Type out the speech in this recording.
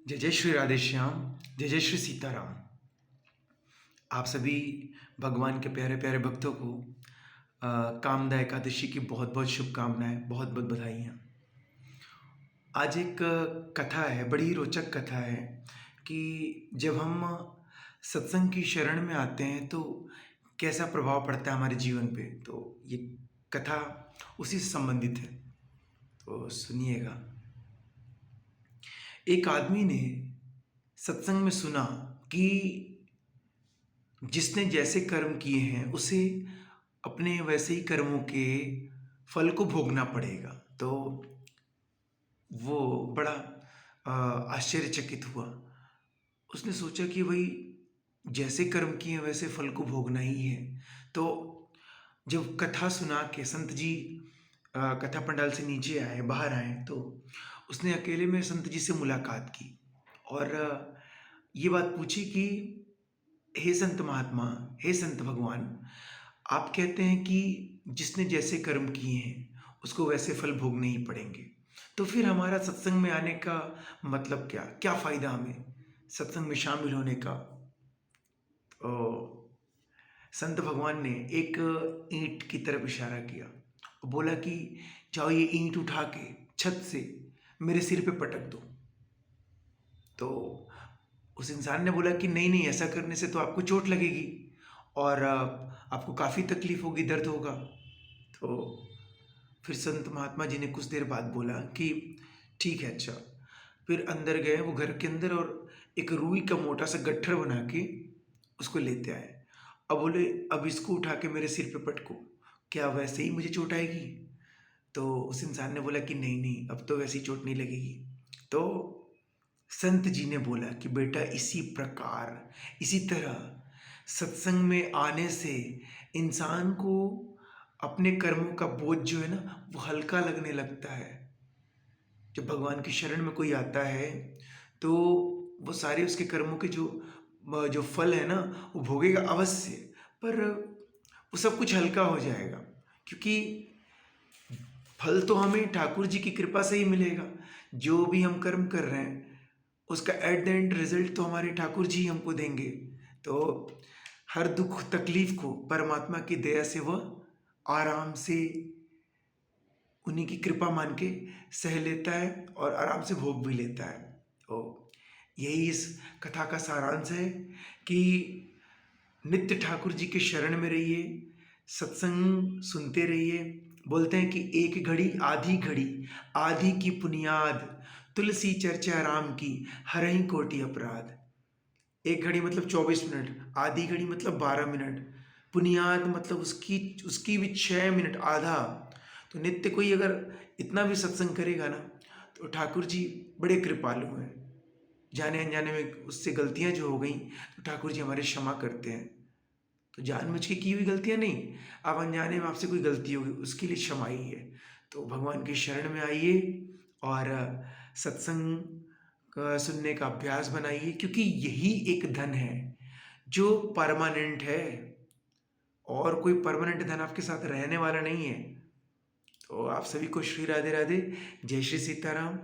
जय जय श्री राधे श्याम। जय जय श्री सीताराम। आप सभी भगवान के प्यारे प्यारे भक्तों को कामदा एकादशी की बहुत बहुत शुभकामनाएं, बहुत बहुत बधाइयाँ। आज एक कथा है, बड़ी ही रोचक कथा है कि जब हम सत्संग की शरण में आते हैं तो कैसा प्रभाव पड़ता है हमारे जीवन पे। तो ये कथा उसी से संबंधित है, तो सुनिएगा। एक आदमी ने सत्संग में सुना कि जिसने जैसे कर्म किए हैं उसे अपने वैसे ही कर्मों के फल को भोगना पड़ेगा। तो वो बड़ा आश्चर्यचकित हुआ। उसने सोचा कि भाई जैसे कर्म किए हैं वैसे फल को भोगना ही है। तो जब कथा सुना के संत जी कथा पंडाल से नीचे आए, बाहर आए, तो उसने अकेले में संत जी से मुलाकात की और ये बात पूछी कि हे संत महात्मा, हे संत भगवान, आप कहते हैं कि जिसने जैसे कर्म किए हैं उसको वैसे फल भोगने ही पड़ेंगे, तो फिर हमारा सत्संग में आने का मतलब क्या क्या फ़ायदा हमें सत्संग में शामिल होने का। तो संत भगवान ने एक ईंट की तरफ इशारा किया और बोला कि जाओ ये ईंट उठा के छत से मेरे सिर पे पटक दो। तो उस इंसान ने बोला कि नहीं नहीं, ऐसा करने से तो आपको चोट लगेगी और आपको काफ़ी तकलीफ होगी, दर्द होगा। तो फिर संत महात्मा जी ने कुछ देर बाद बोला कि ठीक है, अच्छा। फिर अंदर गए वो घर के अंदर और एक रुई का मोटा सा गट्ठर बना के उसको लेते आए। अब बोले अब इसको उठा के मेरे सिर पे पटको, क्या वैसे ही मुझे चोट आएगी? तो उस इंसान ने बोला कि नहीं नहीं, अब तो वैसी चोट नहीं लगेगी। तो संत जी ने बोला कि बेटा इसी प्रकार, इसी तरह सत्संग में आने से इंसान को अपने कर्मों का बोझ जो है ना वो हल्का लगने लगता है। जब भगवान की शरण में कोई आता है तो वो सारे उसके कर्मों के जो जो फल है ना वो भोगेगा अवश्य, पर वो सब कुछ हल्का हो जाएगा, क्योंकि फल तो हमें ठाकुर जी की कृपा से ही मिलेगा। जो भी हम कर्म कर रहे हैं उसका एट द एंड रिजल्ट तो हमारे ठाकुर जी हमको देंगे। तो हर दुख तकलीफ को परमात्मा की दया से वह आराम से उन्हीं की कृपा मान के सह लेता है और आराम से भोग भी लेता है। तो यही इस कथा का सारांश है कि नित्य ठाकुर जी के शरण में रहिए, सत्संग सुनते रहिए। बोलते हैं कि एक घड़ी आधी घड़ी, आधी की बुनियाद, तुलसी चर्चा राम की हरहि कोटि अपराध। एक घड़ी मतलब 24 मिनट, आधी घड़ी मतलब 12 मिनट, बुनियाद मतलब उसकी उसकी भी 6 मिनट आधा। तो नित्य कोई अगर इतना भी सत्संग करेगा ना तो ठाकुर जी बड़े कृपालु हैं। जाने अनजाने में उससे गलतियां जो हो गई तो ठाकुर जी हमारे क्षमा करते हैं। तो जानबूझ के की हुई गलतियां नहीं, अब अनजाने में आपसे कोई गलती होगी उसके लिए क्षमा ही है। तो भगवान की शरण में आइए और सत्संग का सुनने का अभ्यास बनाइए, क्योंकि यही एक धन है जो परमानेंट है और कोई परमानेंट धन आपके साथ रहने वाला नहीं है। तो आप सभी को श्री राधे राधे, जय श्री सीताराम।